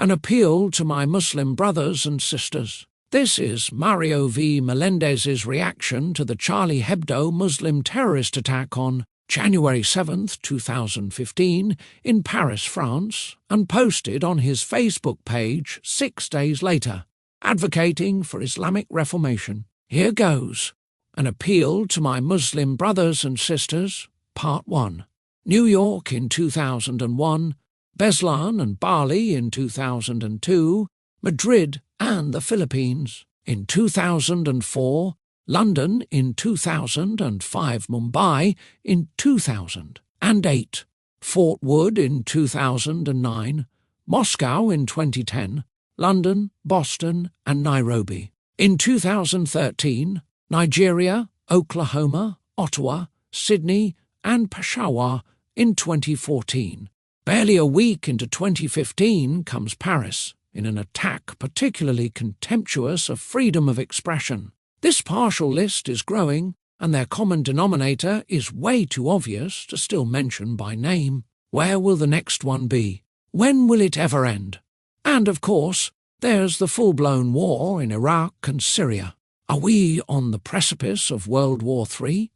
An appeal to my Muslim brothers and sisters. This is Mario V. Melendez's reaction to the Charlie Hebdo Muslim terrorist attack on January 7, 2015, in Paris, France, and posted on his Facebook page 6 days later, advocating for Islamic reformation. Here goes. An appeal to my Muslim brothers and sisters, Part 1. New York in 2001, Beslan and Bali in 2002, Madrid and the Philippines in 2004, London in 2005, Mumbai in 2008, Fort Wood in 2009, Moscow in 2010, London, Boston and Nairobi. In 2013, Nigeria, Oklahoma, Ottawa, Sydney and Peshawar in 2014. Barely a week into 2015 comes Paris, in an attack particularly contemptuous of freedom of expression. This partial list is growing, and their common denominator is way too obvious to still mention by name. Where will the next one be? When will it ever end? And, of course, there's the full-blown war in Iraq and Syria. Are we on the precipice of World War III?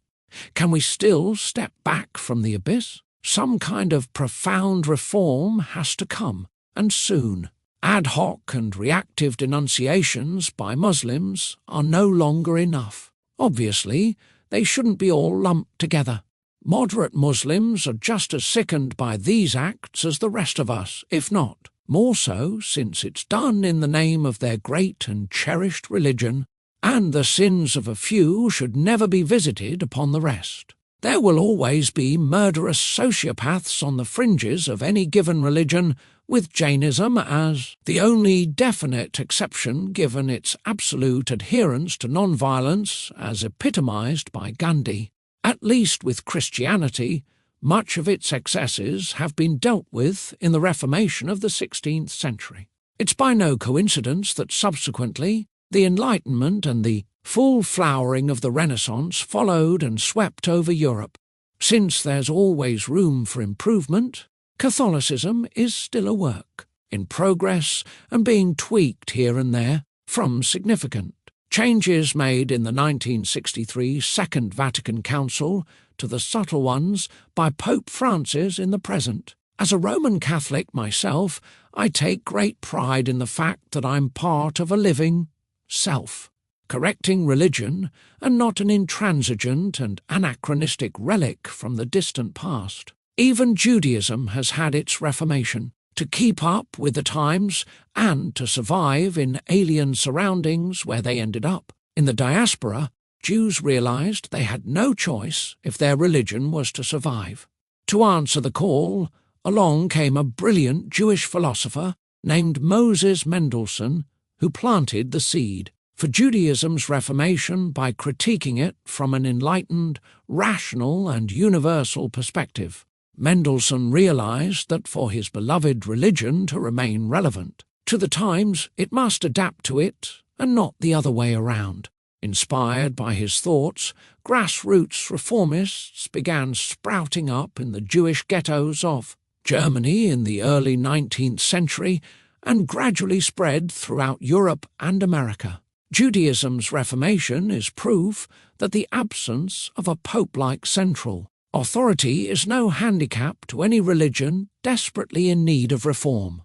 Can we still step back from the abyss? Some kind of profound reform has to come, and soon. Ad hoc and reactive denunciations by Muslims are no longer enough. Obviously, they shouldn't be all lumped together. Moderate Muslims are just as sickened by these acts as the rest of us, if not more so, since it's done in the name of their great and cherished religion, and the sins of a few should never be visited upon the rest. There will always be murderous sociopaths on the fringes of any given religion, with Jainism as the only definite exception given its absolute adherence to non-violence as epitomized by Gandhi. At least with Christianity, much of its excesses have been dealt with in the Reformation of the 16th century. It's by no coincidence that subsequently the Enlightenment and the full flowering of the Renaissance followed and swept over Europe. Since there's always room for improvement, Catholicism is still a work, in progress and being tweaked here and there, from significant changes made in the 1963 Second Vatican Council to the subtle ones by Pope Francis in the present. As a Roman Catholic myself, I take great pride in the fact that I'm part of a living self, correcting religion and not an intransigent and anachronistic relic from the distant past. Even Judaism has had its reformation, to keep up with the times and to survive in alien surroundings where they ended up. In the diaspora, Jews realized they had no choice if their religion was to survive. To answer the call, along came a brilliant Jewish philosopher named Moses Mendelssohn, who planted the seed for Judaism's reformation by critiquing it from an enlightened, rational and universal perspective. Mendelssohn realized that for his beloved religion to remain relevant to the times, it must adapt to it and not the other way around. Inspired by his thoughts, grassroots reformists began sprouting up in the Jewish ghettos of Germany in the early 19th century and gradually spread throughout Europe and America. Judaism's reformation is proof that the absence of a pope-like central authority is no handicap to any religion desperately in need of reform,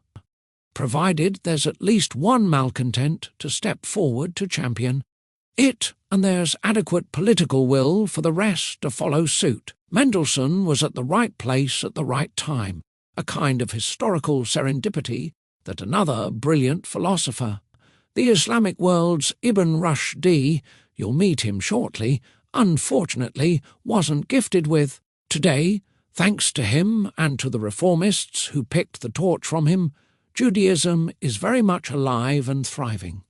provided there's at least one malcontent to step forward to champion it, and there's adequate political will for the rest to follow suit. Mendelssohn was at the right place at the right time, a kind of historical serendipity that another brilliant philosopher, the Islamic world's Ibn Rushd, you'll meet him shortly, unfortunately wasn't gifted with. Today, thanks to him and to the reformists who picked the torch from him, Judaism is very much alive and thriving.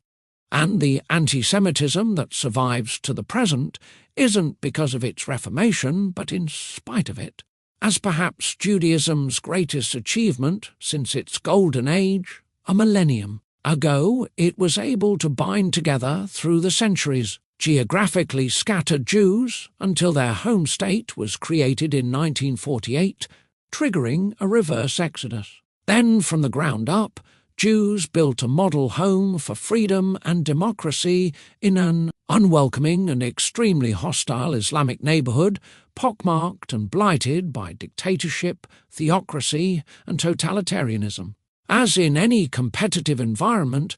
And the anti-Semitism that survives to the present isn't because of its reformation, but in spite of it. As perhaps Judaism's greatest achievement since its golden age, a millennium ago, it was able to bind together through the centuries geographically scattered Jews until their home state was created in 1948, triggering a reverse exodus. Then, from the ground up, Jews built a model home for freedom and democracy in an unwelcoming and extremely hostile Islamic neighborhood, pockmarked and blighted by dictatorship, theocracy, and totalitarianism. As in any competitive environment,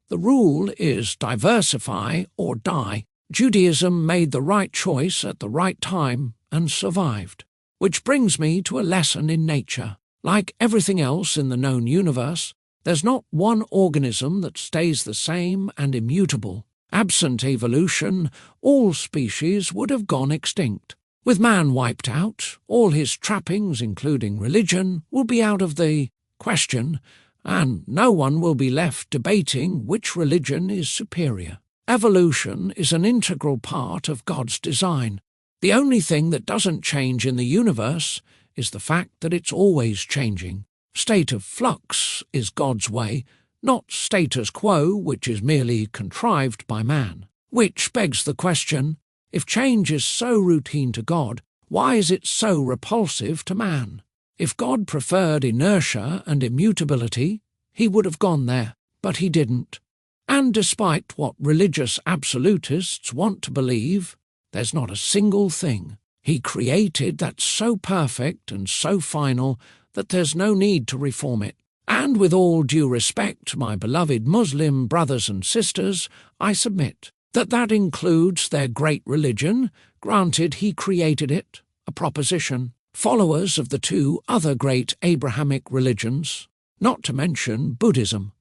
the rule is diversify or die. Judaism made the right choice at the right time and survived. Which brings me to a lesson in nature. Like everything else in the known universe, there's not one organism that stays the same and immutable. Absent evolution, all species would have gone extinct. With man wiped out, all his trappings, including religion, will be out of the question, and no one will be left debating which religion is superior. Evolution is an integral part of God's design. The only thing that doesn't change in the universe is the fact that it's always changing. State of flux is God's way, not status quo, which is merely contrived by man. Which begs the question, if change is so routine to God, why is it so repulsive to man? If God preferred inertia and immutability, he would have gone there, but he didn't. And despite what religious absolutists want to believe, there's not a single thing he created that's so perfect and so final that there's no need to reform it. And with all due respect, my beloved Muslim brothers and sisters, I submit that that includes their great religion, granted he created it, a proposition, followers of the two other great Abrahamic religions, not to mention Buddhism.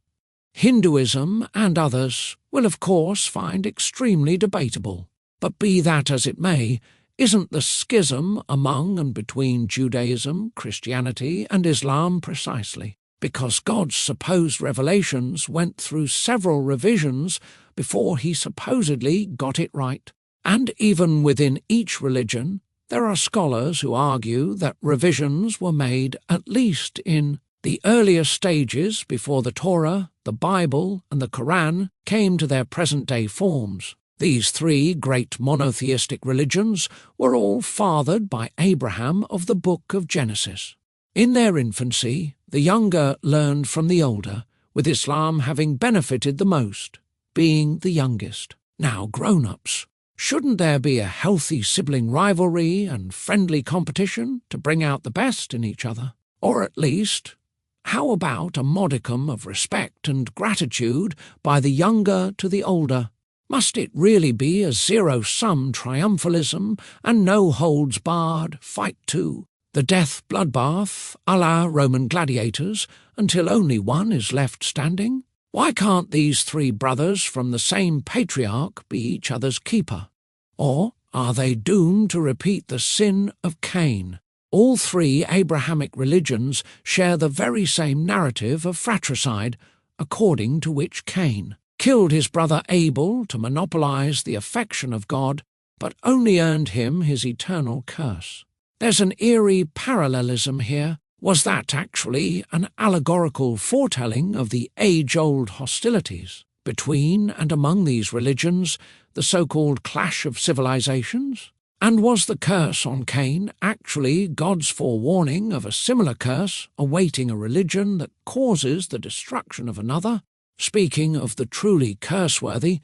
Hinduism and others will of course find extremely debatable, but be that as it may, isn't the schism among and between Judaism, Christianity and Islam precisely because God's supposed revelations went through several revisions before he supposedly got it right? And even within each religion, there are scholars who argue that revisions were made at least in the earlier stages before the Torah, the Bible, and the Quran came to their present-day forms. These three great monotheistic religions were all fathered by Abraham of the book of Genesis. In their infancy, the younger learned from the older, with Islam having benefited the most, being the youngest. Now grown-ups, shouldn't there be a healthy sibling rivalry and friendly competition to bring out the best in each other? Or at least, how about a modicum of respect and gratitude by the younger to the older? Must it really be a zero-sum triumphalism and no-holds-barred fight to the death bloodbath a la Roman gladiators until only one is left standing? Why can't these three brothers from the same patriarch be each other's keeper? Or are they doomed to repeat the sin of Cain? All three Abrahamic religions share the very same narrative of fratricide, according to which Cain killed his brother Abel to monopolize the affection of God, but only earned him his eternal curse. There's an eerie parallelism here. Was that actually an allegorical foretelling of the age-old hostilities between and among these religions, the so-called clash of civilizations? And was the curse on Cain actually God's forewarning of a similar curse awaiting a religion that causes the destruction of another? Speaking of the truly curseworthy,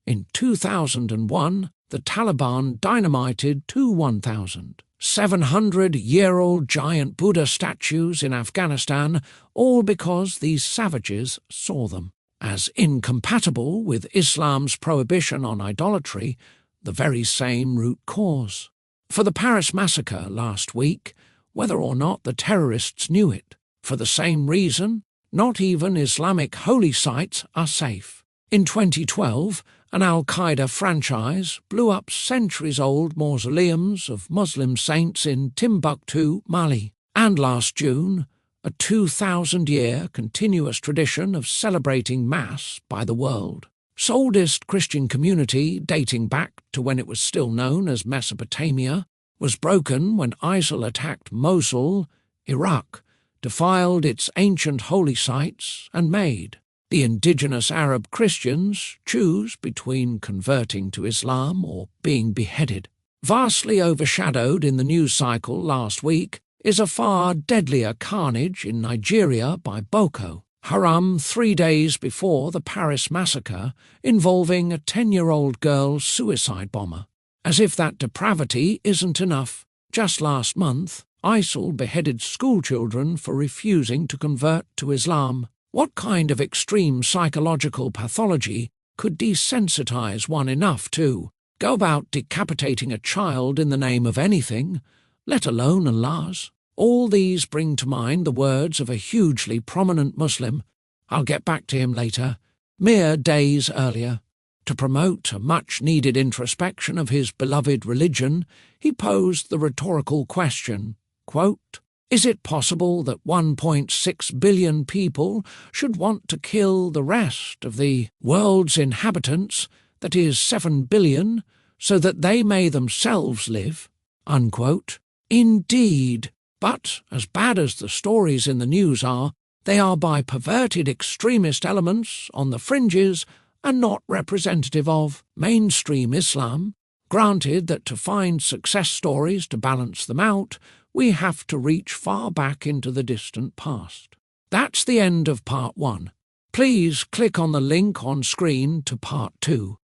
in 2001, the Taliban dynamited two 1,700-year-old giant Buddha statues in Afghanistan, all because these savages saw them as incompatible with Islam's prohibition on idolatry, the very same root cause. For the Paris massacre last week, whether or not the terrorists knew it, for the same reason, not even Islamic holy sites are safe. In 2012, an al-Qaeda franchise blew up centuries-old mausoleums of Muslim saints in Timbuktu, Mali. And last June, a 2,000-year continuous tradition of celebrating Mass by the world. Oldest Christian community, dating back to when it was still known as Mesopotamia, was broken when ISIL attacked Mosul, Iraq, defiled its ancient holy sites, and made the indigenous Arab Christians choose between converting to Islam or being beheaded. Vastly overshadowed in the news cycle last week is a far deadlier carnage in Nigeria by Boko Haram 3 days before the Paris massacre involving a 10-year-old girl suicide bomber. As if that depravity isn't enough, just last month, ISIL beheaded schoolchildren for refusing to convert to Islam. What kind of extreme psychological pathology could desensitize one enough to go about decapitating a child in the name of anything, let alone Allah's? All these bring to mind the words of a hugely prominent Muslim, I'll get back to him later, mere days earlier. To promote a much-needed introspection of his beloved religion, he posed the rhetorical question, quote, "Is it possible that 1.6 billion people should want to kill the rest of the world's inhabitants, that is 7 billion, so that they may themselves live?" Unquote. Indeed, but as bad as the stories in the news are, they are by perverted extremist elements on the fringes and not representative of mainstream Islam. Granted that to find success stories to balance them out, we have to reach far back into the distant past. That's the end of Part 1. Please click on the link on screen to Part 2.